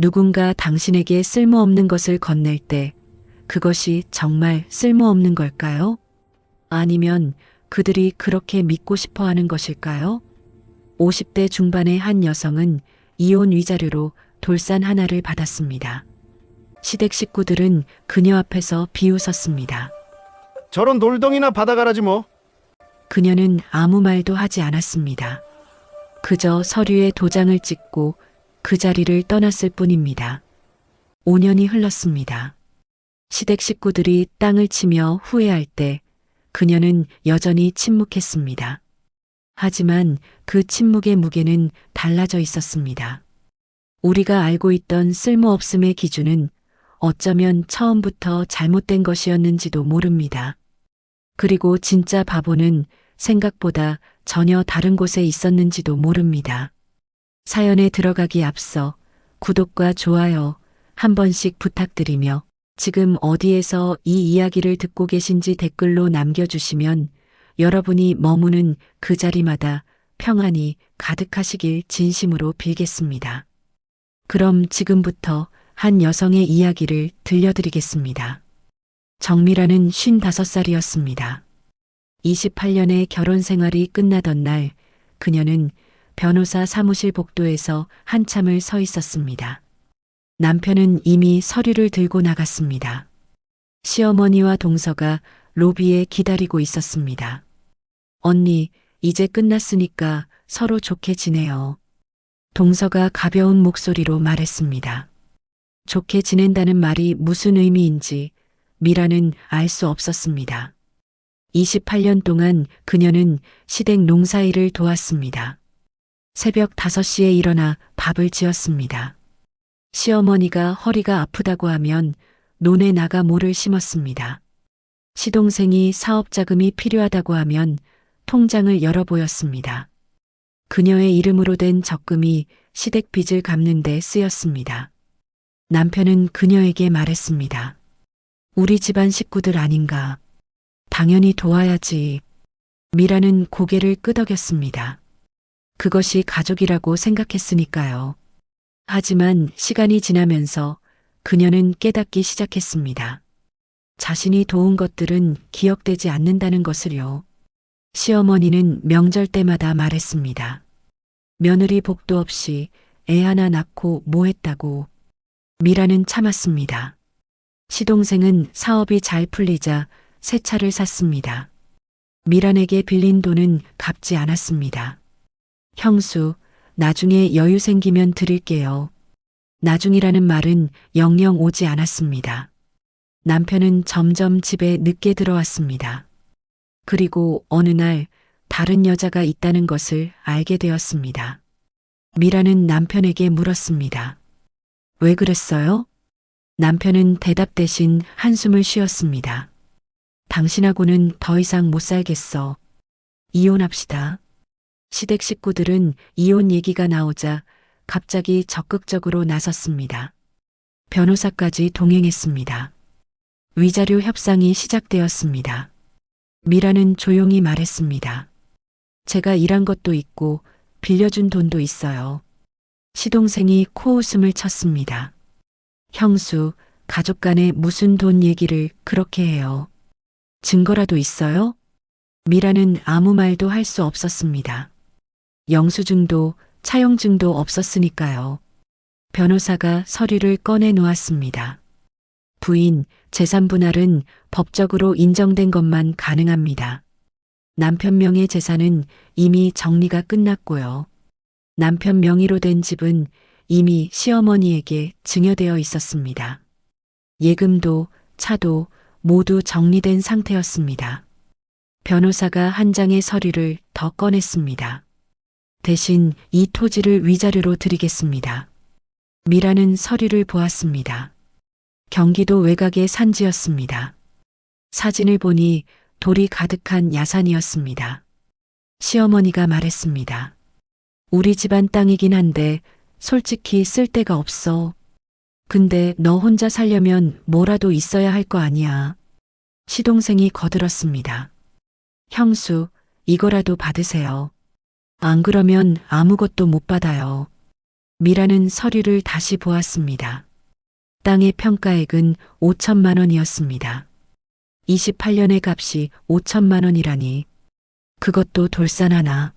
누군가 당신에게 쓸모없는 것을 건넬 때 그것이 정말 쓸모없는 걸까요? 아니면 그들이 그렇게 믿고 싶어 하는 것일까요? 50대 중반의 한 여성은 이혼 위자료로 돌산 하나를 받았습니다. 시댁 식구들은 그녀 앞에서 비웃었습니다. 저런 놀덩이나 받아가라지 뭐. 그녀는 아무 말도 하지 않았습니다. 그저 서류에 도장을 찍고 그 자리를 떠났을 뿐입니다. 5년이 흘렀습니다. 시댁 식구들이 땅을 치며 후회할 때 그녀는 여전히 침묵했습니다. 하지만 그 침묵의 무게는 달라져 있었습니다. 우리가 알고 있던 쓸모없음의 기준은 어쩌면 처음부터 잘못된 것이었는지도 모릅니다. 그리고 진짜 바보는 생각보다 전혀 다른 곳에 있었는지도 모릅니다. 사연에 들어가기 앞서 구독과 좋아요 한 번씩 부탁드리며 지금 어디에서 이 이야기를 듣고 계신지 댓글로 남겨주시면 여러분이 머무는 그 자리마다 평안이 가득하시길 진심으로 빌겠습니다. 그럼 지금부터 한 여성의 이야기를 들려드리겠습니다. 정미라는 55살이었습니다. 28년의 결혼 생활이 끝나던 날 그녀는 변호사 사무실 복도에서 한참을 서 있었습니다. 남편은 이미 서류를 들고 나갔습니다. 시어머니와 동서가 로비에 기다리고 있었습니다. 언니, 이제 끝났으니까 서로 좋게 지내요. 동서가 가벼운 목소리로 말했습니다. 좋게 지낸다는 말이 무슨 의미인지 미라는 알 수 없었습니다. 28년 동안 그녀는 시댁 농사일을 도왔습니다. 새벽 5시에 일어나 밥을 지었습니다. 시어머니가 허리가 아프다고 하면 논에 나가 모를 심었습니다. 시동생이 사업 자금이 필요하다고 하면 통장을 열어 보였습니다. 그녀의 이름으로 된 적금이 시댁 빚을 갚는 데 쓰였습니다. 남편은 그녀에게 말했습니다. 우리 집안 식구들 아닌가. 당연히 도와야지. 미라는 고개를 끄덕였습니다. 그것이 가족이라고 생각했으니까요. 하지만 시간이 지나면서 그녀는 깨닫기 시작했습니다. 자신이 도운 것들은 기억되지 않는다는 것을요. 시어머니는 명절 때마다 말했습니다. 며느리 복도 없이 애 하나 낳고 뭐 했다고. 미라는 참았습니다. 시동생은 사업이 잘 풀리자 새 차를 샀습니다. 미란에게 빌린 돈은 갚지 않았습니다. 형수, 나중에 여유 생기면 드릴게요. 나중이라는 말은 영영 오지 않았습니다. 남편은 점점 집에 늦게 들어왔습니다. 그리고 어느 날 다른 여자가 있다는 것을 알게 되었습니다. 미라는 남편에게 물었습니다. 왜 그랬어요? 남편은 대답 대신 한숨을 쉬었습니다. 당신하고는 더 이상 못 살겠어. 이혼합시다. 시댁 식구들은 이혼 얘기가 나오자 갑자기 적극적으로 나섰습니다. 변호사까지 동행했습니다. 위자료 협상이 시작되었습니다. 미라는 조용히 말했습니다. 제가 일한 것도 있고 빌려준 돈도 있어요. 시동생이 코웃음을 쳤습니다. 형수, 가족 간에 무슨 돈 얘기를 그렇게 해요. 증거라도 있어요? 미라는 아무 말도 할 수 없었습니다. 영수증도 차용증도 없었으니까요. 변호사가 서류를 꺼내 놓았습니다. 부인, 재산 분할은 법적으로 인정된 것만 가능합니다. 남편 명의 재산은 이미 정리가 끝났고요. 남편 명의로 된 집은 이미 시어머니에게 증여되어 있었습니다. 예금도 차도 모두 정리된 상태였습니다. 변호사가 한 장의 서류를 더 꺼냈습니다. 대신 이 토지를 위자료로 드리겠습니다. 미라는 서류를 보았습니다. 경기도 외곽의 산지였습니다. 사진을 보니 돌이 가득한 야산이었습니다. 시어머니가 말했습니다. 우리 집안 땅이긴 한데 솔직히 쓸 데가 없어. 근데 너 혼자 살려면 뭐라도 있어야 할 거 아니야. 시동생이 거들었습니다. 형수, 이거라도 받으세요. 안 그러면 아무것도 못 받아요. 미라는 서류를 다시 보았습니다. 땅의 평가액은 5천만 원이었습니다. 28년의 값이 5천만 원이라니 그것도 돌산 하나.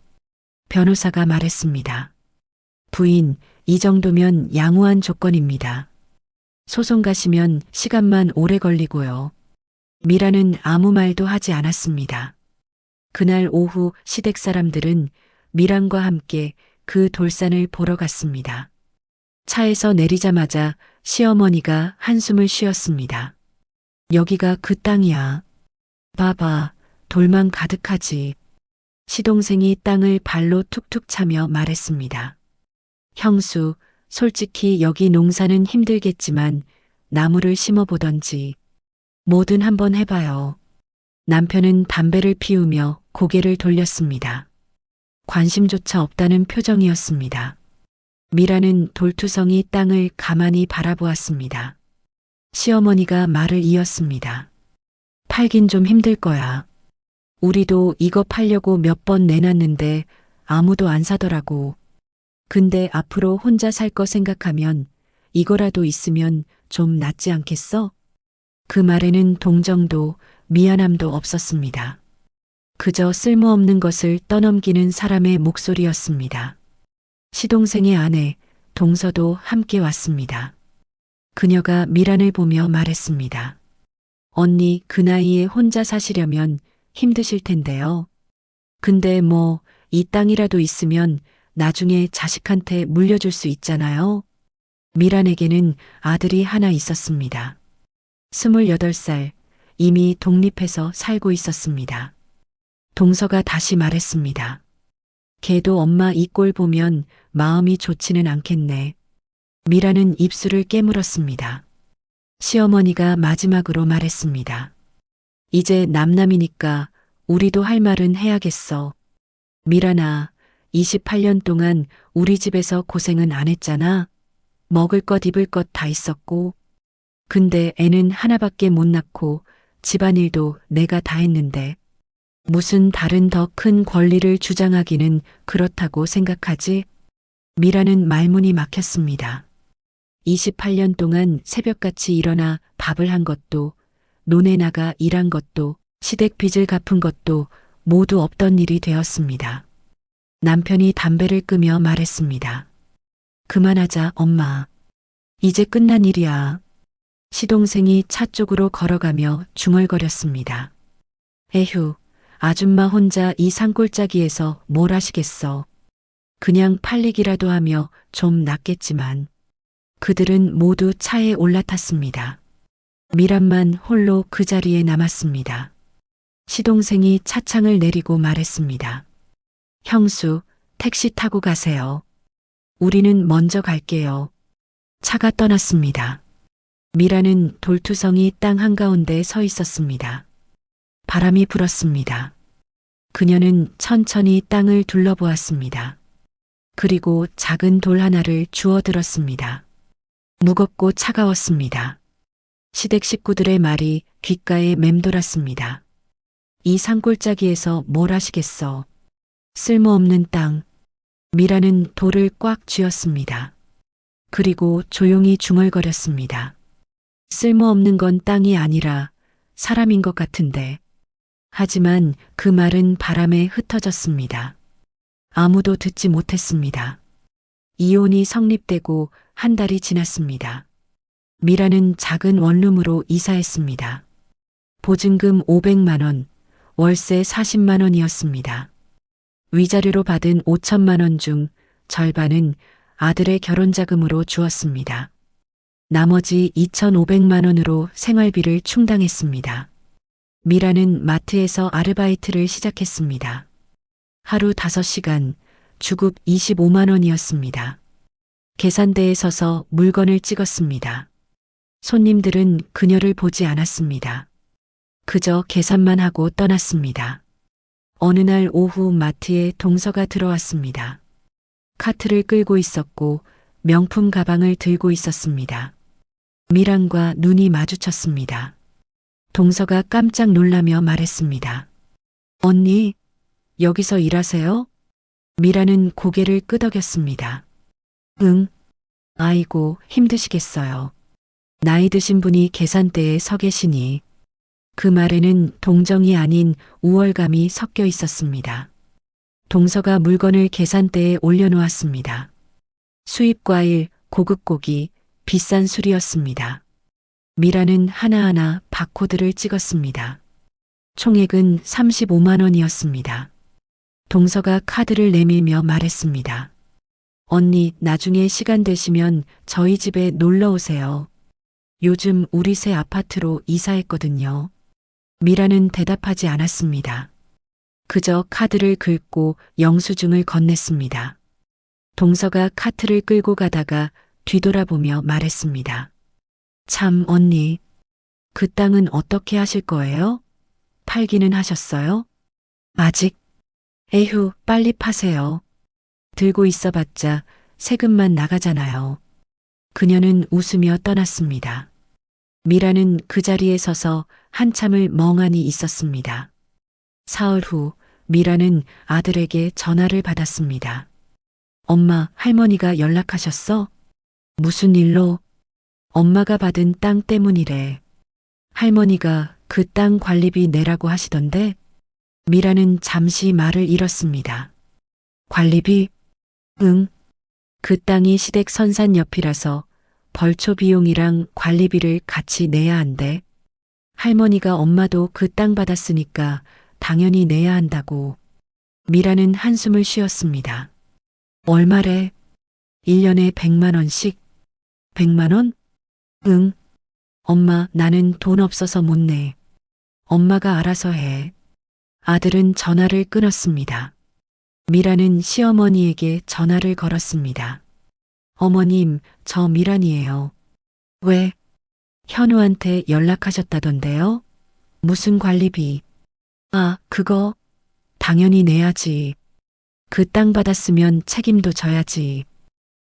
변호사가 말했습니다. 부인, 이 정도면 양호한 조건입니다. 소송 가시면 시간만 오래 걸리고요. 미라는 아무 말도 하지 않았습니다. 그날 오후 시댁 사람들은 미란과 함께 그 돌산을 보러 갔습니다. 차에서 내리자마자 시어머니가 한숨을 쉬었습니다. 여기가 그 땅이야. 봐봐, 돌만 가득하지. 시동생이 땅을 발로 툭툭 차며 말했습니다. 형수, 솔직히 여기 농사는 힘들겠지만 나무를 심어보던지 뭐든 한번 해봐요. 남편은 담배를 피우며 고개를 돌렸습니다. 관심조차 없다는 표정이었습니다. 미라는 돌투성이 땅을 가만히 바라보았습니다. 시어머니가 말을 이었습니다. 팔긴 좀 힘들 거야. 우리도 이거 팔려고 몇 번 내놨는데 아무도 안 사더라고. 근데 앞으로 혼자 살 거 생각하면 이거라도 있으면 좀 낫지 않겠어? 그 말에는 동정도 미안함도 없었습니다. 그저 쓸모없는 것을 떠넘기는 사람의 목소리였습니다. 시동생의 아내 동서도 함께 왔습니다. 그녀가 미란을 보며 말했습니다. 언니, 그 나이에 혼자 사시려면 힘드실 텐데요. 근데 뭐 이 땅이라도 있으면 나중에 자식한테 물려줄 수 있잖아요. 미란에게는 아들이 하나 있었습니다. 28살, 이미 독립해서 살고 있었습니다. 동서가 다시 말했습니다. 걔도 엄마 이 꼴 보면 마음이 좋지는 않겠네. 미라는 입술을 깨물었습니다. 시어머니가 마지막으로 말했습니다. 이제 남남이니까 우리도 할 말은 해야겠어. 미란아, 28년 동안 우리 집에서 고생은 안 했잖아. 먹을 것 입을 것 다 있었고. 근데 애는 하나밖에 못 낳고 집안일도 내가 다 했는데 무슨 다른 더 큰 권리를 주장하기는 그렇다고 생각하지? 미라는 말문이 막혔습니다. 28년 동안 새벽같이 일어나 밥을 한 것도, 논에 나가 일한 것도, 시댁 빚을 갚은 것도 모두 없던 일이 되었습니다. 남편이 담배를 끄며 말했습니다. 그만하자, 엄마. 이제 끝난 일이야. 시동생이 차 쪽으로 걸어가며 중얼거렸습니다. 에휴, 아줌마 혼자 이 산골짜기에서 뭘 하시겠어. 그냥 팔리기라도 하며 좀 낫겠지만. 그들은 모두 차에 올라탔습니다. 미란만 홀로 그 자리에 남았습니다. 시동생이 차창을 내리고 말했습니다. 형수, 택시 타고 가세요. 우리는 먼저 갈게요. 차가 떠났습니다. 미라는 돌투성이 땅 한가운데 서 있었습니다. 바람이 불었습니다. 그녀는 천천히 땅을 둘러보았습니다. 그리고 작은 돌 하나를 주워 들었습니다. 무겁고 차가웠습니다. 시댁 식구들의 말이 귓가에 맴돌았습니다. 이 산골짜기에서 뭘 하시겠어. 쓸모없는 땅. 미라는 돌을 꽉 쥐었습니다. 그리고 조용히 중얼거렸습니다. 쓸모없는 건 땅이 아니라 사람인 것 같은데. 하지만 그 말은 바람에 흩어졌습니다. 아무도 듣지 못했습니다. 이혼이 성립되고 한 달이 지났습니다. 미라는 작은 원룸으로 이사했습니다. 보증금 500만 원, 월세 40만 원이었습니다. 위자료로 받은 5천만 원 중 절반은 아들의 결혼자금으로 주었습니다. 나머지 2,500만 원으로 생활비를 충당했습니다. 미라는 마트에서 아르바이트를 시작했습니다. 하루 5시간, 주급 25만 원이었습니다. 계산대에 서서 물건을 찍었습니다. 손님들은 그녀를 보지 않았습니다. 그저 계산만 하고 떠났습니다. 어느 날 오후 마트에 동서가 들어왔습니다. 카트를 끌고 있었고 명품 가방을 들고 있었습니다. 미란과 눈이 마주쳤습니다. 동서가 깜짝 놀라며 말했습니다. 언니, 여기서 일하세요? 미라는 고개를 끄덕였습니다. 응, 아이고, 힘드시겠어요. 나이 드신 분이 계산대에 서 계시니 그 말에는 동정이 아닌 우월감이 섞여 있었습니다. 동서가 물건을 계산대에 올려놓았습니다. 수입 과일, 고급 고기, 비싼 술이었습니다. 미라는 하나하나 바코드를 찍었습니다. 총액은 35만 원이었습니다. 동서가 카드를 내밀며 말했습니다. 언니, 나중에 시간 되시면 저희 집에 놀러 오세요. 요즘 우리 새 아파트로 이사했거든요. 미라는 대답하지 않았습니다. 그저 카드를 긁고 영수증을 건넸습니다. 동서가 카트를 끌고 가다가 뒤돌아보며 말했습니다. 참, 언니. 그 땅은 어떻게 하실 거예요? 팔기는 하셨어요? 아직? 에휴, 빨리 파세요. 들고 있어봤자 세금만 나가잖아요. 그녀는 웃으며 떠났습니다. 미라는 그 자리에 서서 한참을 멍하니 있었습니다. 사흘 후 미라는 아들에게 전화를 받았습니다. 엄마, 할머니가 연락하셨어? 무슨 일로? 엄마가 받은 땅 때문이래. 할머니가 그 땅 관리비 내라고 하시던데? 미라는 잠시 말을 잃었습니다. 관리비? 응. 그 땅이 시댁 선산 옆이라서 벌초 비용이랑 관리비를 같이 내야 한대. 할머니가 엄마도 그 땅 받았으니까 당연히 내야 한다고. 미라는 한숨을 쉬었습니다. 얼마래? 1년에 100만 원씩? 100만 원? 응. 엄마, 나는 돈 없어서 못 내. 엄마가 알아서 해. 아들은 전화를 끊었습니다. 미라는 시어머니에게 전화를 걸었습니다. 어머님, 저 미란이에요. 왜? 현우한테 연락하셨다던데요? 무슨 관리비? 아, 그거? 당연히 내야지. 그 땅 받았으면 책임도 져야지.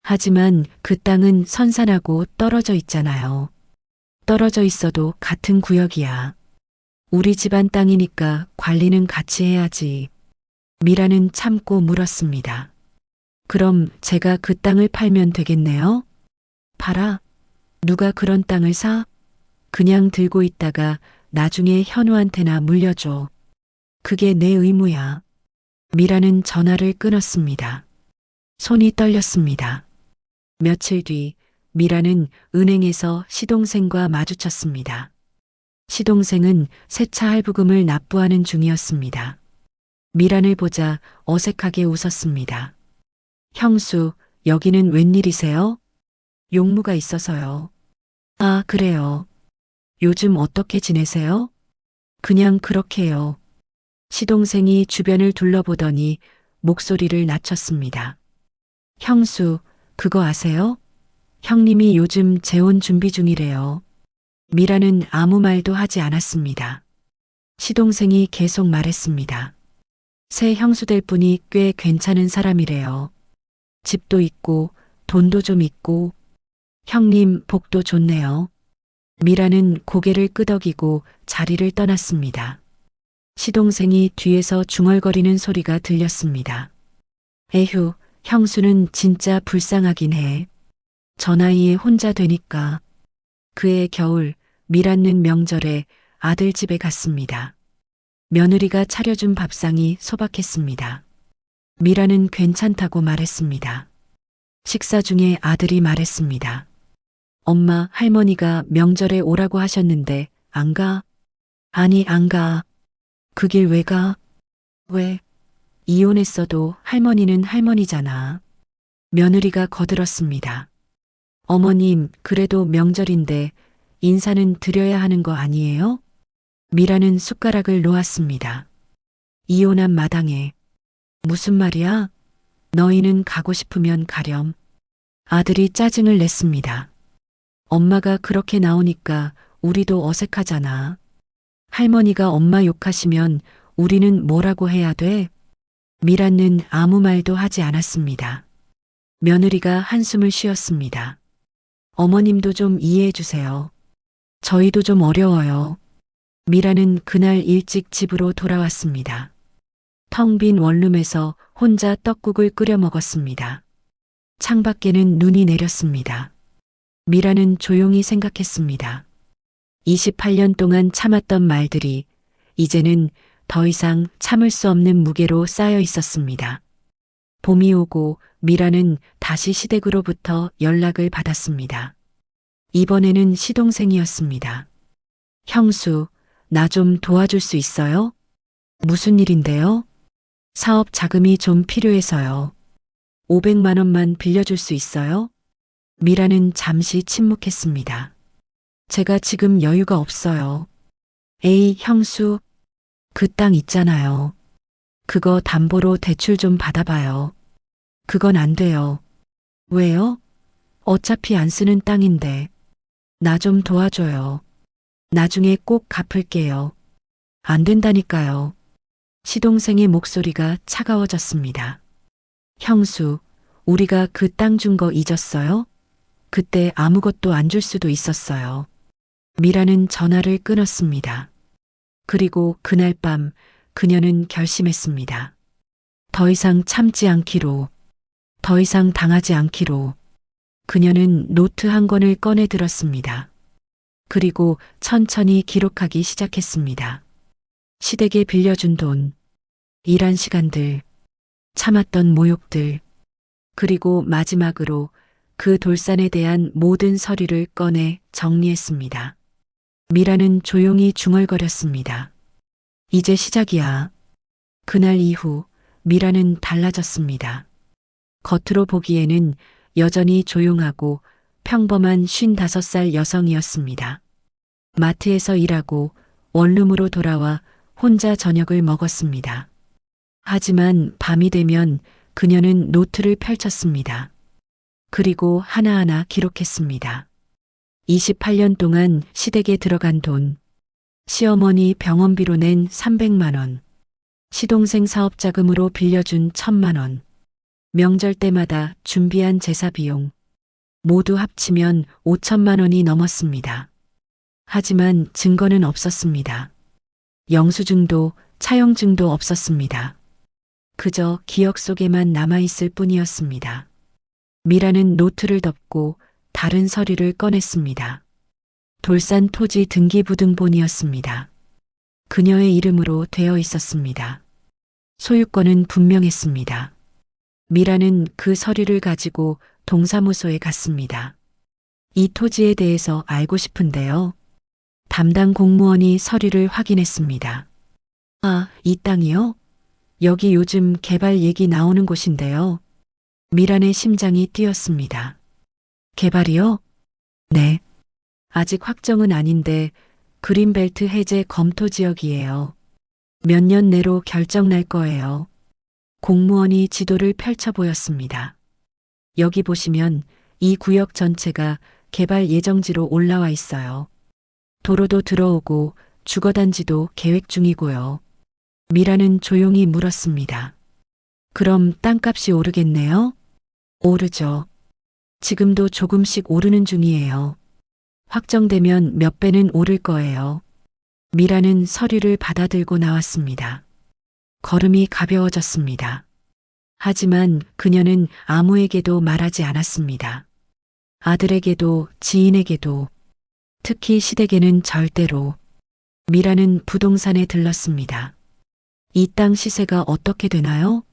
하지만 그 땅은 선산하고 떨어져 있잖아요. 떨어져 있어도 같은 구역이야. 우리 집안 땅이니까 관리는 같이 해야지. 미라는 참고 물었습니다. 그럼 제가 그 땅을 팔면 되겠네요? 팔아? 누가 그런 땅을 사? 그냥 들고 있다가 나중에 현우한테나 물려줘. 그게 내 의무야. 미라는 전화를 끊었습니다. 손이 떨렸습니다. 며칠 뒤 미라는 은행에서 시동생과 마주쳤습니다. 시동생은 세차 할부금을 납부하는 중이었습니다. 미란을 보자 어색하게 웃었습니다. 형수, 여기는 웬일이세요? 용무가 있어서요. 아, 그래요. 요즘 어떻게 지내세요? 그냥 그렇게요. 시동생이 주변을 둘러보더니 목소리를 낮췄습니다. 형수, 그거 아세요? 형님이 요즘 재혼 준비 중이래요. 미라는 아무 말도 하지 않았습니다. 시동생이 계속 말했습니다. 새 형수 될 분이 꽤 괜찮은 사람이래요. 집도 있고 돈도 좀 있고 형님 복도 좋네요. 미라는 고개를 끄덕이고 자리를 떠났습니다. 시동생이 뒤에서 중얼거리는 소리가 들렸습니다. 에휴, 형수는 진짜 불쌍하긴 해. 저 나이에 혼자 되니까. 그해 겨울 미란는 명절에 아들 집에 갔습니다. 며느리가 차려준 밥상이 소박했습니다. 미라는 괜찮다고 말했습니다. 식사 중에 아들이 말했습니다. 엄마, 할머니가 명절에 오라고 하셨는데 안 가? 아니, 안 가. 그 길 왜 가? 왜? 이혼했어도 할머니는 할머니잖아. 며느리가 거들었습니다. 어머님, 그래도 명절인데 인사는 드려야 하는 거 아니에요? 미라는 숟가락을 놓았습니다. 이혼한 마당에. 무슨 말이야? 너희는 가고 싶으면 가렴. 아들이 짜증을 냈습니다. 엄마가 그렇게 나오니까 우리도 어색하잖아. 할머니가 엄마 욕하시면 우리는 뭐라고 해야 돼? 미란는 아무 말도 하지 않았습니다. 며느리가 한숨을 쉬었습니다. 어머님도 좀 이해해 주세요. 저희도 좀 어려워요. 미라는 그날 일찍 집으로 돌아왔습니다. 텅 빈 원룸에서 혼자 떡국을 끓여 먹었습니다. 창밖에는 눈이 내렸습니다. 미라는 조용히 생각했습니다. 28년 동안 참았던 말들이 이제는 더 이상 참을 수 없는 무게로 쌓여 있었습니다. 봄이 오고 미라는 다시 시댁으로부터 연락을 받았습니다. 이번에는 시동생이었습니다. 형수, 나 좀 도와줄 수 있어요? 무슨 일인데요? 사업 자금이 좀 필요해서요. 500만 원만 빌려줄 수 있어요? 미라는 잠시 침묵했습니다. 제가 지금 여유가 없어요. 에이, 형수, 그 땅 있잖아요. 그거 담보로 대출 좀 받아봐요. 그건 안 돼요. 왜요? 어차피 안 쓰는 땅인데. 나 좀 도와줘요. 나중에 꼭 갚을게요. 안 된다니까요. 시동생의 목소리가 차가워졌습니다. 형수, 우리가 그 땅 준 거 잊었어요? 그때 아무것도 안 줄 수도 있었어요. 미라는 전화를 끊었습니다. 그리고 그날 밤 그녀는 결심했습니다. 더 이상 참지 않기로, 더 이상 당하지 않기로. 그녀는 노트 한 권을 꺼내 들었습니다. 그리고 천천히 기록하기 시작했습니다. 시댁에 빌려준 돈, 일한 시간들, 참았던 모욕들, 그리고 마지막으로 그 돌산에 대한 모든 서류를 꺼내 정리했습니다. 미라는 조용히 중얼거렸습니다. 이제 시작이야. 그날 이후 미라는 달라졌습니다. 겉으로 보기에는 여전히 조용하고 평범한 55살 여성이었습니다. 마트에서 일하고 원룸으로 돌아와 혼자 저녁을 먹었습니다. 하지만 밤이 되면 그녀는 노트를 펼쳤습니다. 그리고 하나하나 기록했습니다. 28년 동안 시댁에 들어간 돈, 시어머니 병원비로 낸 300만 원, 시동생 사업 자금으로 빌려준 1000만 원, 명절 때마다 준비한 제사 비용, 모두 합치면 5천만 원이 넘었습니다. 하지만 증거는 없었습니다. 영수증도 차용증도 없었습니다. 그저 기억 속에만 남아있을 뿐이었습니다. 미라는 노트를 덮고 다른 서류를 꺼냈습니다. 돌산 토지 등기부등본이었습니다. 그녀의 이름으로 되어 있었습니다. 소유권은 분명했습니다. 미라는 그 서류를 가지고 동사무소에 갔습니다. 이 토지에 대해서 알고 싶은데요. 담당 공무원이 서류를 확인했습니다. 아, 이 땅이요? 여기 요즘 개발 얘기 나오는 곳인데요. 미란의 심장이 뛰었습니다. 개발이요? 네. 아직 확정은 아닌데 그린벨트 해제 검토 지역이에요. 몇 년 내로 결정 날 거예요. 공무원이 지도를 펼쳐 보였습니다. 여기 보시면 이 구역 전체가 개발 예정지로 올라와 있어요. 도로도 들어오고 주거단지도 계획 중이고요. 미라는 조용히 물었습니다. 그럼 땅값이 오르겠네요? 오르죠. 지금도 조금씩 오르는 중이에요. 확정되면 몇 배는 오를 거예요. 미라는 서류를 받아들고 나왔습니다. 걸음이 가벼워졌습니다. 하지만 그녀는 아무에게도 말하지 않았습니다. 아들에게도 지인에게도, 특히 시댁에는 절대로. 미라는 부동산에 들렀습니다. 이 땅 시세가 어떻게 되나요?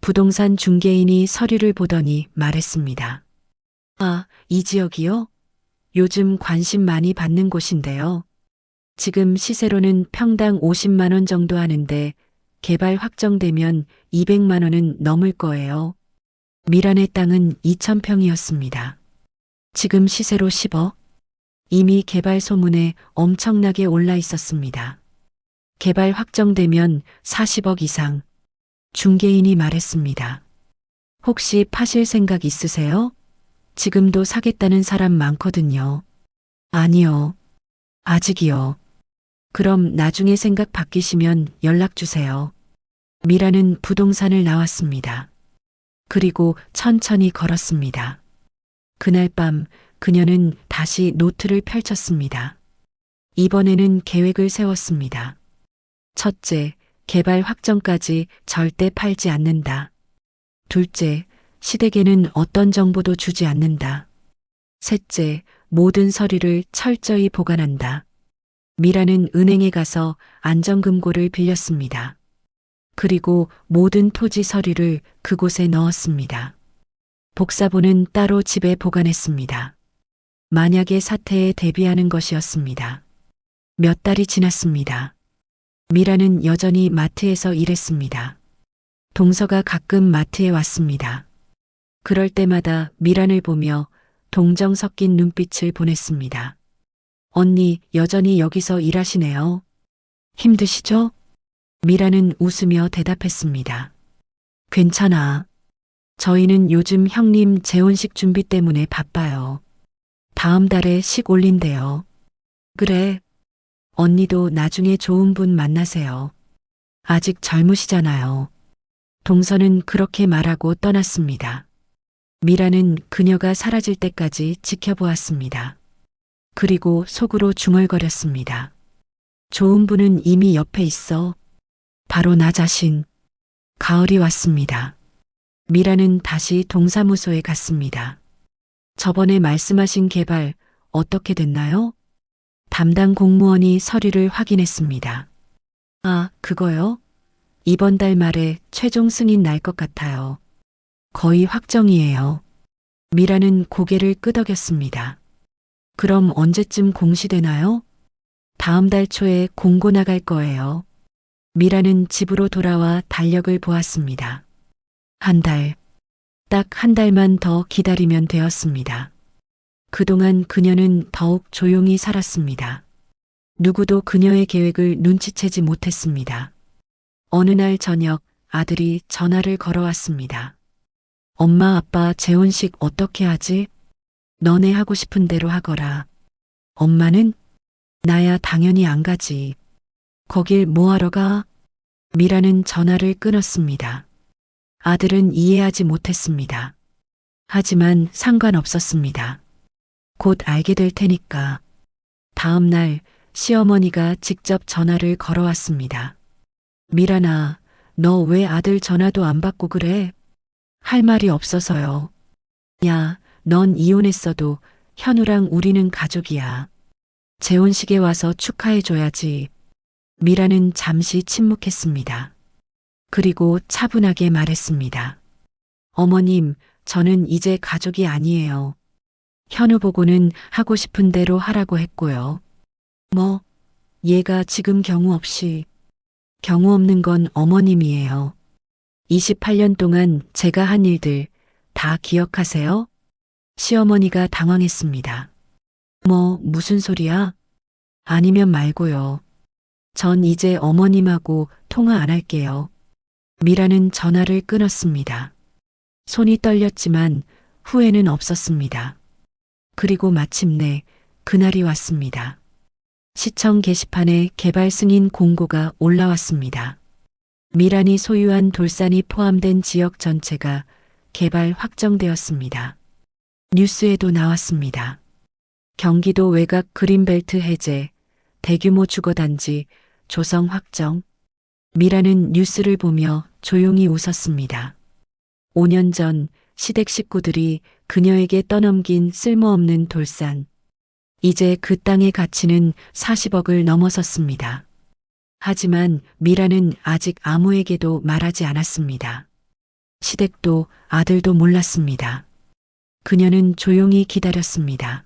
부동산 중개인이 서류를 보더니 말했습니다. 아, 이 지역이요? 요즘 관심 많이 받는 곳인데요. 지금 시세로는 평당 50만 원 정도 하는데 개발 확정되면 200만 원은 넘을 거예요. 미란의 땅은 2,000평이었습니다. 지금 시세로 10억? 이미 개발 소문에 엄청나게 올라 있었습니다. 개발 확정되면 40억 이상. 중개인이 말했습니다. 혹시 파실 생각 있으세요? 지금도 사겠다는 사람 많거든요. 아니요. 아직이요. 그럼 나중에 생각 바뀌시면 연락 주세요. 미라는 부동산을 나왔습니다. 그리고 천천히 걸었습니다. 그날 밤 그녀는 다시 노트를 펼쳤습니다. 이번에는 계획을 세웠습니다. 첫째, 개발 확정까지 절대 팔지 않는다. 둘째, 시댁에는 어떤 정보도 주지 않는다. 셋째, 모든 서류를 철저히 보관한다. 미라는 은행에 가서 안정금고를 빌렸습니다. 그리고 모든 토지 서류를 그곳에 넣었습니다. 복사본은 따로 집에 보관했습니다. 만약의 사태에 대비하는 것이었습니다. 몇 달이 지났습니다. 미라는 여전히 마트에서 일했습니다. 동서가 가끔 마트에 왔습니다. 그럴 때마다 미란을 보며 동정 섞인 눈빛을 보냈습니다. 언니, 여전히 여기서 일하시네요. 힘드시죠? 미라는 웃으며 대답했습니다. 괜찮아. 저희는 요즘 형님 재혼식 준비 때문에 바빠요. 다음 달에 식 올린대요. 그래. 언니도 나중에 좋은 분 만나세요. 아직 젊으시잖아요. 동서는 그렇게 말하고 떠났습니다. 미라는 그녀가 사라질 때까지 지켜보았습니다. 그리고 속으로 중얼거렸습니다. 좋은 분은 이미 옆에 있어. 바로 나 자신. 가을이 왔습니다. 미라는 다시 동사무소에 갔습니다. 저번에 말씀하신 개발 어떻게 됐나요? 담당 공무원이 서류를 확인했습니다. 아, 그거요? 이번 달 말에 최종 승인 날 것 같아요. 거의 확정이에요. 미라는 고개를 끄덕였습니다. 그럼 언제쯤 공시되나요? 다음 달 초에 공고 나갈 거예요. 미라는 집으로 돌아와 달력을 보았습니다. 한 달. 딱 한 달만 더 기다리면 되었습니다. 그동안 그녀는 더욱 조용히 살았습니다. 누구도 그녀의 계획을 눈치채지 못했습니다. 어느 날 저녁 아들이 전화를 걸어왔습니다. 엄마 아빠 재혼식 어떻게 하지? 너네 하고 싶은 대로 하거라. 엄마는? 나야 당연히 안 가지. 거길 뭐하러 가? 미라는 전화를 끊었습니다. 아들은 이해하지 못했습니다. 하지만 상관없었습니다. 곧 알게 될 테니까. 다음 날 시어머니가 직접 전화를 걸어왔습니다. 미란아, 너 왜 아들 전화도 안 받고 그래? 할 말이 없어서요. 야, 넌 이혼했어도 현우랑 우리는 가족이야. 재혼식에 와서 축하해줘야지. 미라는 잠시 침묵했습니다. 그리고 차분하게 말했습니다. 어머님, 저는 이제 가족이 아니에요. 현우 보고는 하고 싶은 대로 하라고 했고요. 뭐, 얘가 지금 경우 없이. 경우 없는 건 어머님이에요. 28년 동안 제가 한 일들 다 기억하세요? 시어머니가 당황했습니다. 뭐, 무슨 소리야? 아니면 말고요. 전 이제 어머님하고 통화 안 할게요. 미라는 전화를 끊었습니다. 손이 떨렸지만 후회는 없었습니다. 그리고 마침내 그날이 왔습니다. 시청 게시판에 개발 승인 공고가 올라왔습니다. 미란이 소유한 돌산이 포함된 지역 전체가 개발 확정되었습니다. 뉴스에도 나왔습니다. 경기도 외곽 그린벨트 해제, 대규모 주거단지, 조성 확정. 미라는 뉴스를 보며 조용히 웃었습니다. 5년 전 시댁 식구들이 그녀에게 떠넘긴 쓸모없는 돌산. 이제 그 땅의 가치는 40억을 넘어섰습니다. 하지만 미라는 아직 아무에게도 말하지 않았습니다. 시댁도 아들도 몰랐습니다. 그녀는 조용히 기다렸습니다.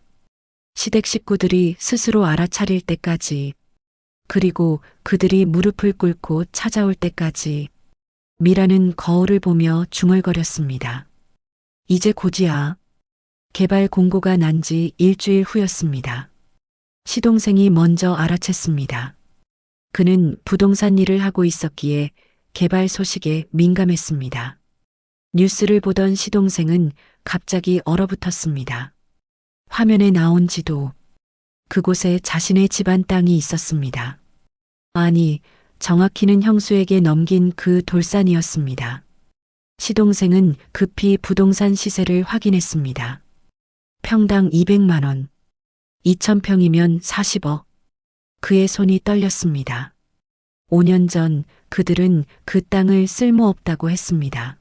시댁 식구들이 스스로 알아차릴 때까지, 그리고 그들이 무릎을 꿇고 찾아올 때까지. 미라는 거울을 보며 중얼거렸습니다. 이제 곧이야. 개발 공고가 난 지 일주일 후였습니다. 시동생이 먼저 알아챘습니다. 그는 부동산 일을 하고 있었기에 개발 소식에 민감했습니다. 뉴스를 보던 시동생은 갑자기 얼어붙었습니다. 화면에 나온 지도. 그곳에 자신의 집안 땅이 있었습니다. 아니, 정확히는 형수에게 넘긴 그 돌산이었습니다. 시동생은 급히 부동산 시세를 확인했습니다. 평당 200만 원. 2,000평이면 40억. 그의 손이 떨렸습니다. 5년 전 그들은 그 땅을 쓸모없다고 했습니다.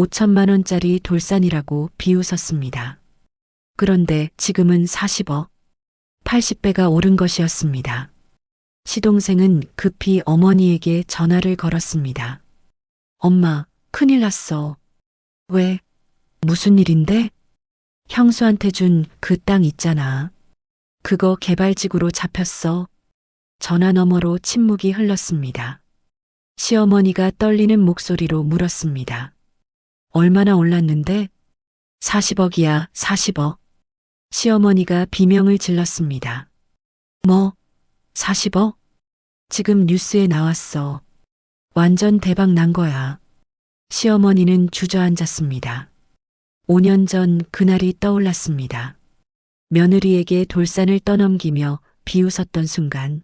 5천만 원짜리 돌산이라고 비웃었습니다. 그런데 지금은 40억, 80배가 오른 것이었습니다. 시동생은 급히 어머니에게 전화를 걸었습니다. 엄마, 큰일 났어. 왜? 무슨 일인데? 형수한테 준 그 땅 있잖아. 그거 개발지구로 잡혔어. 전화 너머로 침묵이 흘렀습니다. 시어머니가 떨리는 목소리로 물었습니다. 얼마나 올랐는데? 40억이야, 40억. 시어머니가 비명을 질렀습니다. 뭐? 40억? 지금 뉴스에 나왔어. 완전 대박 난 거야. 시어머니는 주저앉았습니다. 5년 전 그날이 떠올랐습니다. 며느리에게 돌산을 떠넘기며 비웃었던 순간.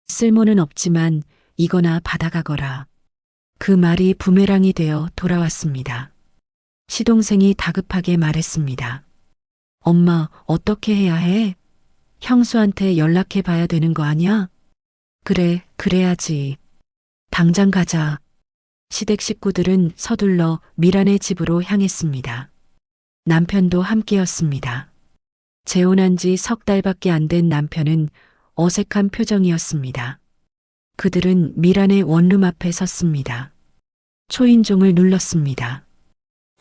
쓸모는 없지만 이거나 받아가거라. 그 말이 부메랑이 되어 돌아왔습니다. 시동생이 다급하게 말했습니다. 엄마, 어떻게 해야 해? 형수한테 연락해 봐야 되는 거 아니야? 그래, 그래야지. 당장 가자. 시댁 식구들은 서둘러 미란의 집으로 향했습니다. 남편도 함께였습니다. 재혼한 지 석 달밖에 안 된 남편은 어색한 표정이었습니다. 그들은 미란의 원룸 앞에 섰습니다. 초인종을 눌렀습니다.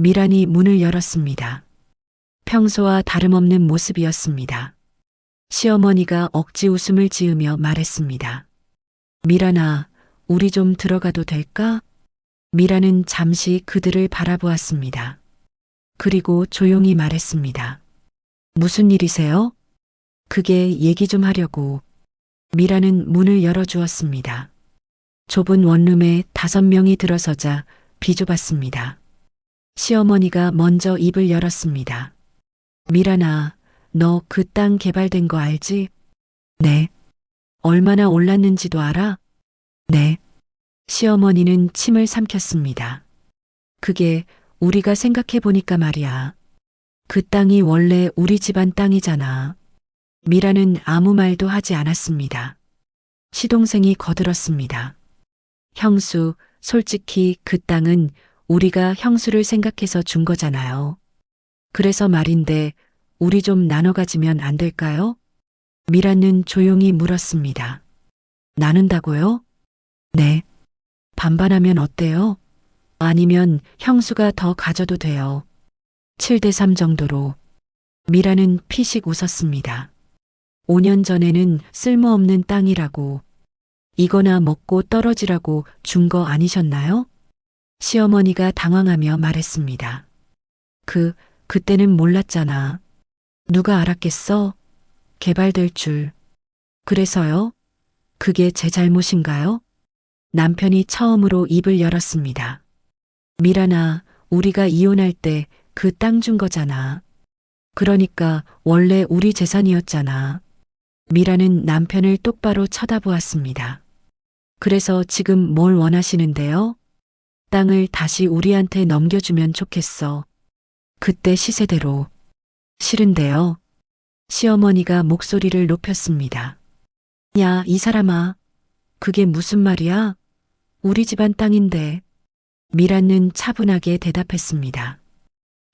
미란이 문을 열었습니다. 평소와 다름없는 모습이었습니다. 시어머니가 억지 웃음을 지으며 말했습니다. 미란아, 우리 좀 들어가도 될까? 미란은 잠시 그들을 바라보았습니다. 그리고 조용히 말했습니다. 무슨 일이세요? 그게 얘기 좀 하려고. 미란은 문을 열어주었습니다. 좁은 원룸에 5명이 들어서자 비좁았습니다. 시어머니가 먼저 입을 열었습니다. 미란아, 너 그 땅 개발된 거 알지? 네. 얼마나 올랐는지도 알아? 네. 시어머니는 침을 삼켰습니다. 그게 우리가 생각해 보니까 말이야. 그 땅이 원래 우리 집안 땅이잖아. 미라는 아무 말도 하지 않았습니다. 시동생이 거들었습니다. 형수, 솔직히 그 땅은 우리가 형수를 생각해서 준 거잖아요. 그래서 말인데 우리 좀 나눠 가지면 안 될까요? 미라는 조용히 물었습니다. 나눈다고요? 네. 반반하면 어때요? 아니면 형수가 더 가져도 돼요. 7대3 정도로. 미라는 피식 웃었습니다. 5년 전에는 쓸모없는 땅이라고, 이거나 먹고 떨어지라고 준 거 아니셨나요? 시어머니가 당황하며 말했습니다. 그때는 몰랐잖아. 누가 알았겠어? 개발될 줄. 그래서요? 그게 제 잘못인가요? 남편이 처음으로 입을 열었습니다. 미란아, 우리가 이혼할 때 그 땅 준 거잖아. 그러니까 원래 우리 재산이었잖아. 미라는 남편을 똑바로 쳐다보았습니다. 그래서 지금 뭘 원하시는데요? 땅을 다시 우리한테 넘겨주면 좋겠어. 그때 시세대로. 싫은데요. 시어머니가 목소리를 높였습니다. 야, 이 사람아. 그게 무슨 말이야? 우리 집안 땅인데. 미란은 차분하게 대답했습니다.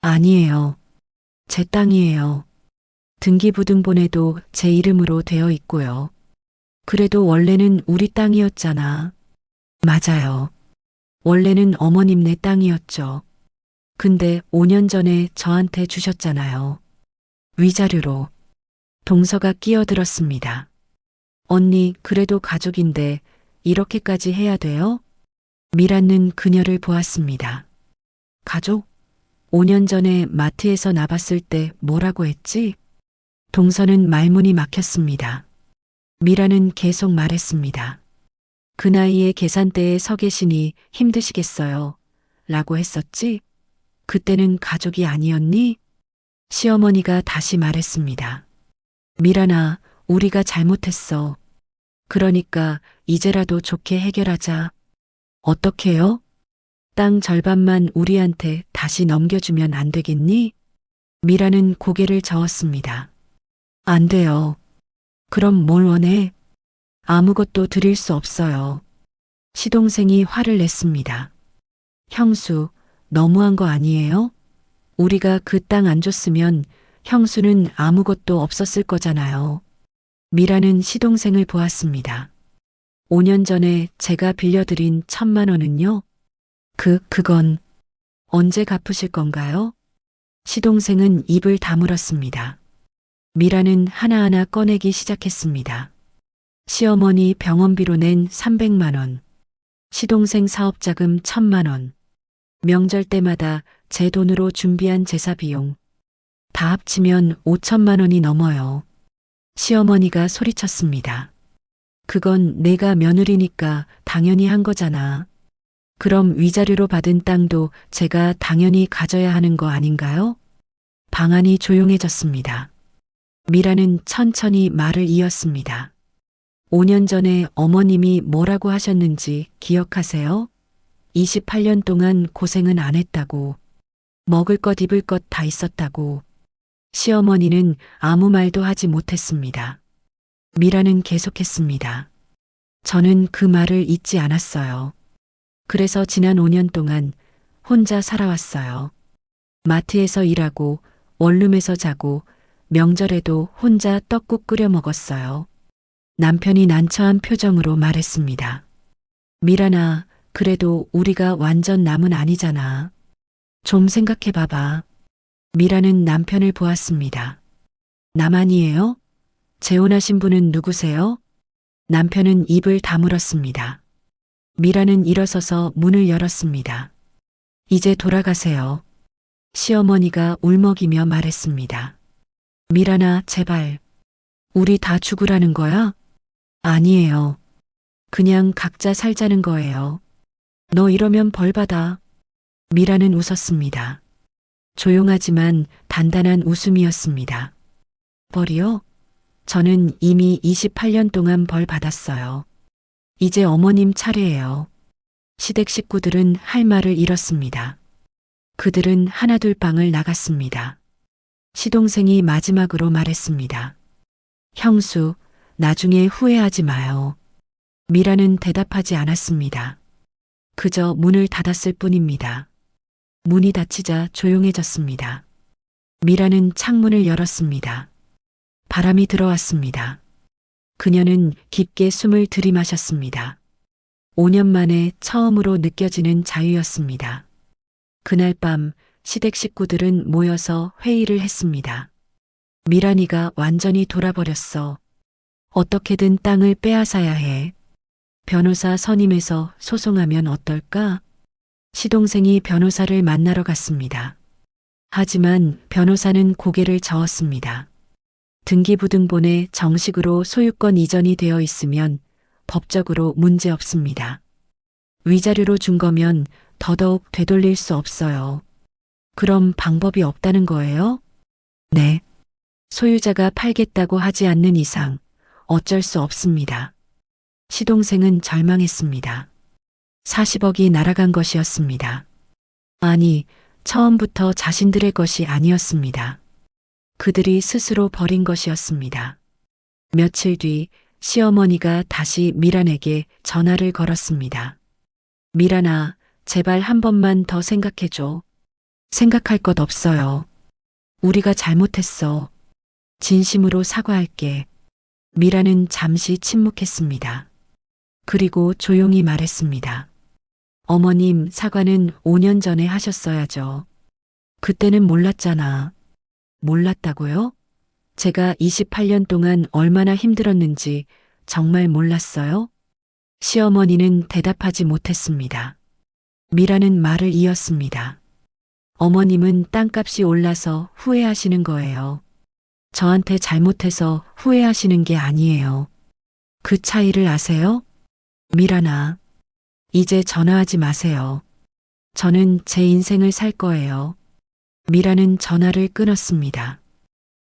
아니에요. 제 땅이에요. 등기부등본에도 제 이름으로 되어 있고요. 그래도 원래는 우리 땅이었잖아. 맞아요. 원래는 어머님네 땅이었죠. 근데 5년 전에 저한테 주셨잖아요. 위자료로. 동서가 끼어들었습니다. 언니, 그래도 가족인데 이렇게까지 해야 돼요? 미란은 그녀를 보았습니다. 가족? 5년 전에 마트에서 나봤을 때 뭐라고 했지? 동서는 말문이 막혔습니다. 미라는 계속 말했습니다. 그 나이에 계산대에 서 계시니 힘드시겠어요. 라고 했었지? 그때는 가족이 아니었니? 시어머니가 다시 말했습니다. 미란아, 우리가 잘못했어. 그러니까 이제라도 좋게 해결하자. 어떻게요? 땅 절반만 우리한테 다시 넘겨주면 안 되겠니? 미라는 고개를 저었습니다. 안 돼요. 그럼 뭘 원해? 아무것도 드릴 수 없어요. 시동생이 화를 냈습니다. 형수, 너무한 거 아니에요? 우리가 그 땅 안 줬으면 형수는 아무것도 없었을 거잖아요. 미라는 시동생을 보았습니다. 5년 전에 제가 빌려드린 1,000만 원은요? 그건 언제 갚으실 건가요? 시동생은 입을 다물었습니다. 미라는 하나하나 꺼내기 시작했습니다. 시어머니 병원비로 낸 300만 원, 시동생 사업자금 1,000만 원, 명절 때마다 제 돈으로 준비한 제사 비용, 다 합치면 5천만 원이 넘어요. 시어머니가 소리쳤습니다. 그건 내가 며느리니까 당연히 한 거잖아. 그럼 위자료로 받은 땅도 제가 당연히 가져야 하는 거 아닌가요? 방안이 조용해졌습니다. 미라는 천천히 말을 이었습니다. 5년 전에 어머님이 뭐라고 하셨는지 기억하세요? 28년 동안 고생은 안 했다고. 먹을 것 입을 것 다 있었다고. 시어머니는 아무 말도 하지 못했습니다. 미라는 계속했습니다. 저는 그 말을 잊지 않았어요. 그래서 지난 5년 동안 혼자 살아왔어요. 마트에서 일하고 원룸에서 자고 명절에도 혼자 떡국 끓여 먹었어요. 남편이 난처한 표정으로 말했습니다. 미란아, 그래도 우리가 완전 남은 아니잖아. 좀 생각해 봐봐. 미라는 남편을 보았습니다. 나만이에요? 재혼하신 분은 누구세요? 남편은 입을 다물었습니다. 미라는 일어서서 문을 열었습니다. 이제 돌아가세요. 시어머니가 울먹이며 말했습니다. 미란아, 제발. 우리 다 죽으라는 거야? 아니에요. 그냥 각자 살자는 거예요. 너 이러면 벌 받아. 미라는 웃었습니다. 조용하지만 단단한 웃음이었습니다. 벌이요? 저는 이미 28년 동안 벌 받았어요. 이제 어머님 차례예요. 시댁 식구들은 할 말을 잃었습니다. 그들은 하나둘 방을 나갔습니다. 시동생이 마지막으로 말했습니다. 형수, 나중에 후회하지 마요. 미라는 대답하지 않았습니다. 그저 문을 닫았을 뿐입니다. 문이 닫히자 조용해졌습니다. 미라는 창문을 열었습니다. 바람이 들어왔습니다. 그녀는 깊게 숨을 들이마셨습니다. 5년 만에 처음으로 느껴지는 자유였습니다. 그날 밤 시댁 식구들은 모여서 회의를 했습니다. 미란이가 완전히 돌아버렸어. 어떻게든 땅을 빼앗아야 해. 변호사 선임해서 소송하면 어떨까? 시동생이 변호사를 만나러 갔습니다. 하지만 변호사는 고개를 저었습니다. 등기부등본에 정식으로 소유권 이전이 되어 있으면 법적으로 문제 없습니다. 위자료로 준 거면 더더욱 되돌릴 수 없어요. 그럼 방법이 없다는 거예요? 네. 소유자가 팔겠다고 하지 않는 이상 어쩔 수 없습니다. 시동생은 절망했습니다. 40억이 날아간 것이었습니다. 아니, 처음부터 자신들의 것이 아니었습니다. 그들이 스스로 버린 것이었습니다. 며칠 뒤 시어머니가 다시 미란에게 전화를 걸었습니다. 미란아, 제발 한 번만 더 생각해줘. 생각할 것 없어요. 우리가 잘못했어. 진심으로 사과할게. 미라는 잠시 침묵했습니다. 그리고 조용히 말했습니다. 어머님, 사과는 5년 전에 하셨어야죠. 그때는 몰랐잖아. 몰랐다고요? 제가 28년 동안 얼마나 힘들었는지 정말 몰랐어요? 시어머니는 대답하지 못했습니다. 미라는 말을 이었습니다. 어머님은 땅값이 올라서 후회하시는 거예요. 저한테 잘못해서 후회하시는 게 아니에요. 그 차이를 아세요? 미란아, 이제 전화하지 마세요. 저는 제 인생을 살 거예요. 미라는 전화를 끊었습니다.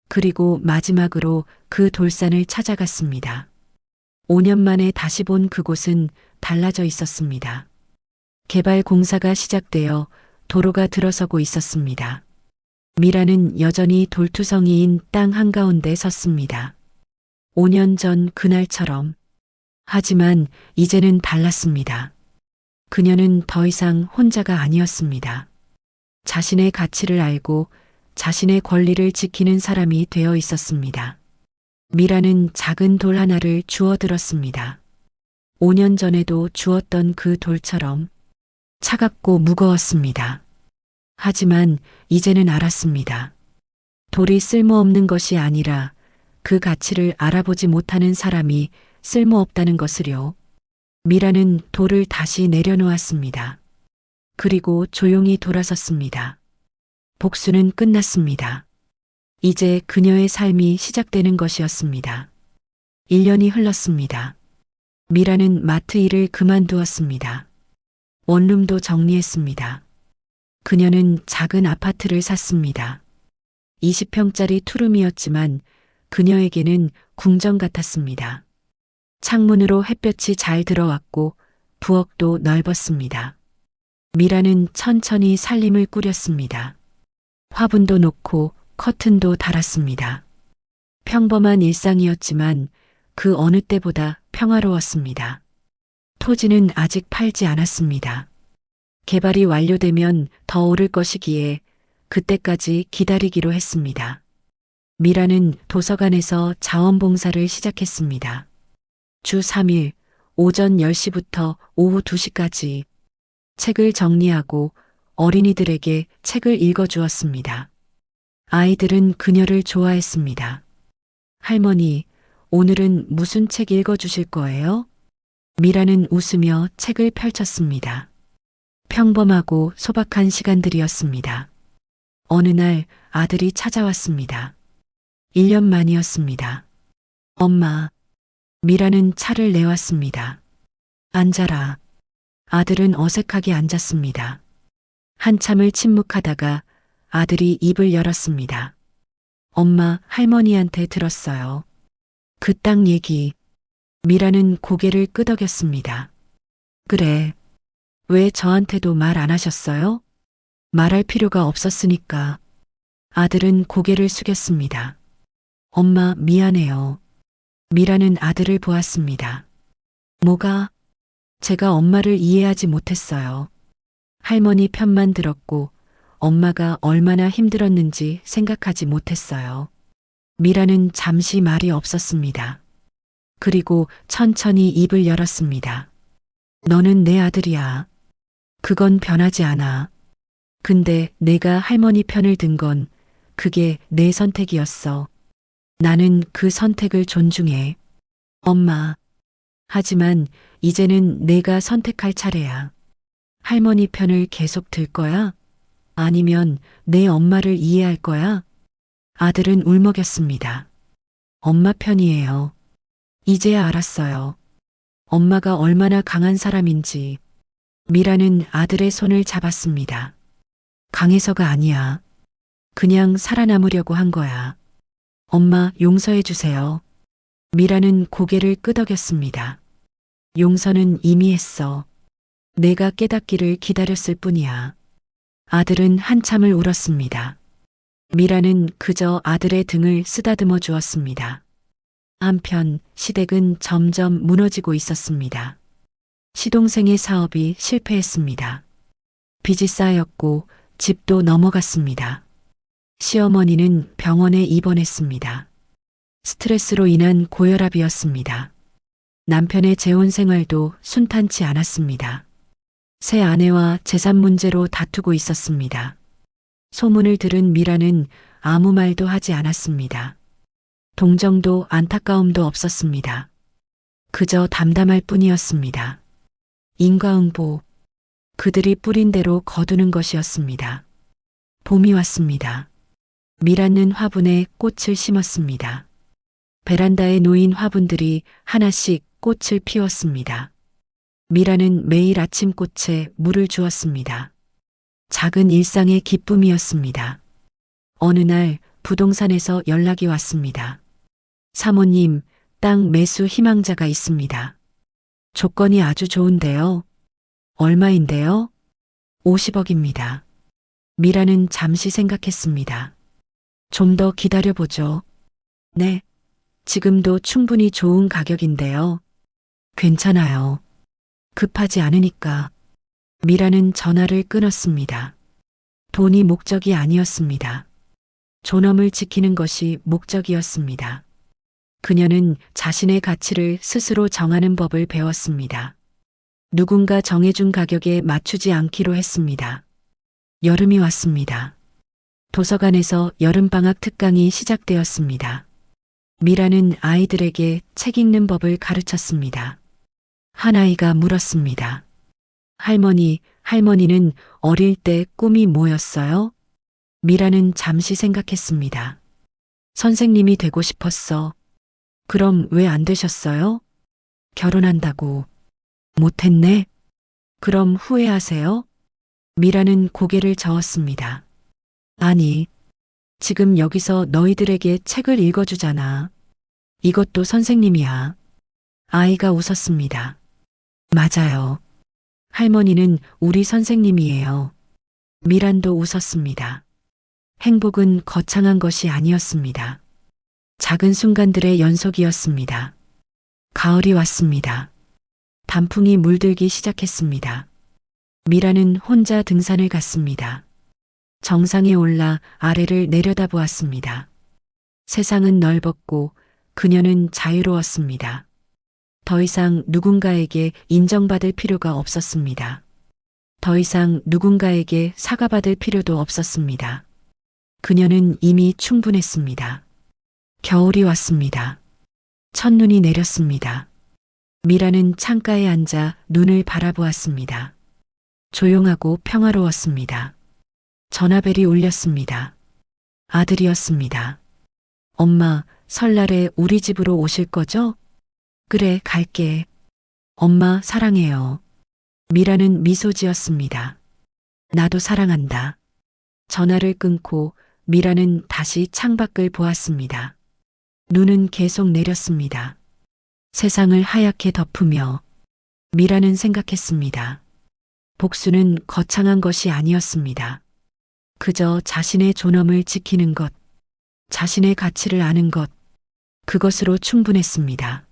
그리고 마지막으로 그 돌산을 찾아갔습니다. 5년 만에 다시 본 그곳은 달라져 있었습니다. 개발 공사가 시작되어 도로가 들어서고 있었습니다. 미라는 여전히 돌투성이인 땅 한가운데 섰습니다. 5년 전 그날처럼. 하지만 이제는 달랐습니다. 그녀는 더 이상 혼자가 아니었습니다. 자신의 가치를 알고 자신의 권리를 지키는 사람이 되어 있었습니다. 미라는 작은 돌 하나를 주워 들었습니다. 5년 전에도 주웠던 그 돌처럼 차갑고 무거웠습니다. 하지만 이제는 알았습니다. 돌이 쓸모없는 것이 아니라 그 가치를 알아보지 못하는 사람이 쓸모없다는 것을요. 미라는 돌을 다시 내려놓았습니다. 그리고 조용히 돌아섰습니다. 복수는 끝났습니다. 이제 그녀의 삶이 시작되는 것이었습니다. 1년이 흘렀습니다. 미라는 마트 일을 그만두었습니다. 원룸도 정리했습니다. 그녀는 작은 아파트를 샀습니다. 20평짜리 투룸이었지만 그녀에게는 궁전 같았습니다. 창문으로 햇볕이 잘 들어왔고 부엌도 넓었습니다. 미라는 천천히 살림을 꾸렸습니다. 화분도 놓고 커튼도 달았습니다. 평범한 일상이었지만 그 어느 때보다 평화로웠습니다. 토지는 아직 팔지 않았습니다. 개발이 완료되면 더 오를 것이기에 그때까지 기다리기로 했습니다. 미라는 도서관에서 자원봉사를 시작했습니다. 주 3일 오전 10시부터 오후 2시까지 책을 정리하고 어린이들에게 책을 읽어주었습니다. 아이들은 그녀를 좋아했습니다. 할머니, 오늘은 무슨 책 읽어주실 거예요? 미라는 웃으며 책을 펼쳤습니다. 평범하고 소박한 시간들이었습니다. 어느 날 아들이 찾아왔습니다. 1년 만이었습니다. 엄마, 미라는 차를 내왔습니다. 앉아라. 아들은 어색하게 앉았습니다. 한참을 침묵하다가 아들이 입을 열었습니다. 엄마, 할머니한테 들었어요. 그 땅 얘기. 미라는 고개를 끄덕였습니다. 그래. 왜 저한테도 말 안 하셨어요? 말할 필요가 없었으니까. 아들은 고개를 숙였습니다. 엄마, 미안해요. 미라는 아들을 보았습니다. 뭐가? 제가 엄마를 이해하지 못했어요. 할머니 편만 들었고 엄마가 얼마나 힘들었는지 생각하지 못했어요. 미라는 잠시 말이 없었습니다. 그리고 천천히 입을 열었습니다. 너는 내 아들이야. 그건 변하지 않아. 근데 내가 할머니 편을 든 건 그게 내 선택이었어. 나는 그 선택을 존중해. 엄마. 하지만 이제는 내가 선택할 차례야. 할머니 편을 계속 들 거야? 아니면 내 엄마를 이해할 거야? 아들은 울먹였습니다. 엄마 편이에요. 이제야 알았어요. 엄마가 얼마나 강한 사람인지. 미라는 아들의 손을 잡았습니다. 강해서가 아니야. 그냥 살아남으려고 한 거야. 엄마, 용서해 주세요. 미라는 고개를 끄덕였습니다. 용서는 이미 했어. 내가 깨닫기를 기다렸을 뿐이야. 아들은 한참을 울었습니다. 미라는 그저 아들의 등을 쓰다듬어 주었습니다. 한편 시댁은 점점 무너지고 있었습니다. 시동생의 사업이 실패했습니다. 빚이 쌓였고 집도 넘어갔습니다. 시어머니는 병원에 입원했습니다. 스트레스로 인한 고혈압이었습니다. 남편의 재혼 생활도 순탄치 않았습니다. 새 아내와 재산 문제로 다투고 있었습니다. 소문을 들은 미라는 아무 말도 하지 않았습니다. 동정도 안타까움도 없었습니다. 그저 담담할 뿐이었습니다. 인과응보. 그들이 뿌린 대로 거두는 것이었습니다. 봄이 왔습니다. 미라는 화분에 꽃을 심었습니다. 베란다에 놓인 화분들이 하나씩 꽃을 피웠습니다. 미라는 매일 아침 꽃에 물을 주었습니다. 작은 일상의 기쁨이었습니다. 어느 날 부동산에서 연락이 왔습니다. 사모님, 땅 매수 희망자가 있습니다. 조건이 아주 좋은데요. 얼마인데요? 50억입니다. 미라는 잠시 생각했습니다. 좀 더 기다려보죠. 네, 지금도 충분히 좋은 가격인데요. 괜찮아요. 급하지 않으니까. 미라는 전화를 끊었습니다. 돈이 목적이 아니었습니다. 존엄을 지키는 것이 목적이었습니다. 그녀는 자신의 가치를 스스로 정하는 법을 배웠습니다. 누군가 정해준 가격에 맞추지 않기로 했습니다. 여름이 왔습니다. 도서관에서 여름방학 특강이 시작되었습니다. 미라는 아이들에게 책 읽는 법을 가르쳤습니다. 한 아이가 물었습니다. 할머니는 어릴 때 꿈이 뭐였어요? 미라는 잠시 생각했습니다. 선생님이 되고 싶었어. 그럼 왜 안 되셨어요? 결혼한다고. 못했네. 그럼 후회하세요? 미라는 고개를 저었습니다. 아니, 지금 여기서 너희들에게 책을 읽어주잖아. 이것도 선생님이야. 아이가 웃었습니다. 맞아요. 할머니는 우리 선생님이에요. 미란도 웃었습니다. 행복은 거창한 것이 아니었습니다. 작은 순간들의 연속이었습니다. 가을이 왔습니다. 단풍이 물들기 시작했습니다. 미라는 혼자 등산을 갔습니다. 정상에 올라 아래를 내려다보았습니다. 세상은 넓었고 그녀는 자유로웠습니다. 더 이상 누군가에게 인정받을 필요가 없었습니다. 더 이상 누군가에게 사과받을 필요도 없었습니다. 그녀는 이미 충분했습니다. 겨울이 왔습니다. 첫눈이 내렸습니다. 미라는 창가에 앉아 눈을 바라보았습니다. 조용하고 평화로웠습니다. 전화벨이 울렸습니다. 아들이었습니다. 엄마, 설날에 우리 집으로 오실 거죠? 그래, 갈게. 엄마, 사랑해요. 미라는 미소 지었습니다. 나도 사랑한다. 전화를 끊고 미라는 다시 창밖을 보았습니다. 눈은 계속 내렸습니다. 세상을 하얗게 덮으며 미라는 생각했습니다. 복수는 거창한 것이 아니었습니다. 그저 자신의 존엄을 지키는 것, 자신의 가치를 아는 것, 그것으로 충분했습니다.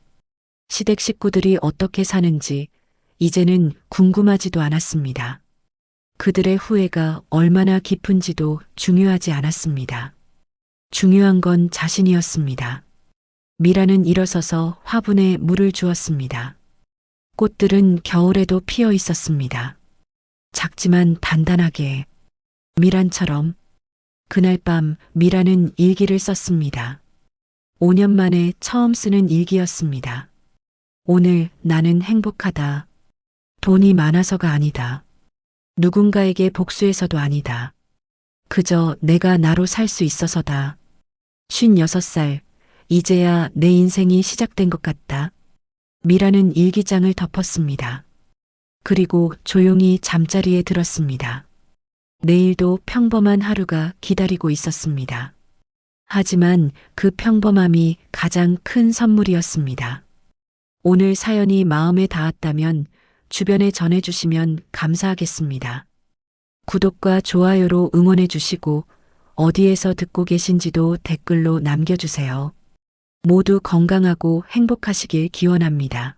시댁 식구들이 어떻게 사는지 이제는 궁금하지도 않았습니다. 그들의 후회가 얼마나 깊은지도 중요하지 않았습니다. 중요한 건 자신이었습니다. 미라는 일어서서 화분에 물을 주었습니다. 꽃들은 겨울에도 피어 있었습니다. 작지만 단단하게, 미란처럼. 그날 밤 미라는 일기를 썼습니다. 5년 만에 처음 쓰는 일기였습니다. 오늘 나는 행복하다. 돈이 많아서가 아니다. 누군가에게 복수해서도 아니다. 그저 내가 나로 살 수 있어서다. 56살, 이제야 내 인생이 시작된 것 같다. 미라는 일기장을 덮었습니다. 그리고 조용히 잠자리에 들었습니다. 내일도 평범한 하루가 기다리고 있었습니다. 하지만 그 평범함이 가장 큰 선물이었습니다. 오늘 사연이 마음에 닿았다면 주변에 전해주시면 감사하겠습니다. 구독과 좋아요로 응원해 주시고 어디에서 듣고 계신지도 댓글로 남겨주세요. 모두 건강하고 행복하시길 기원합니다.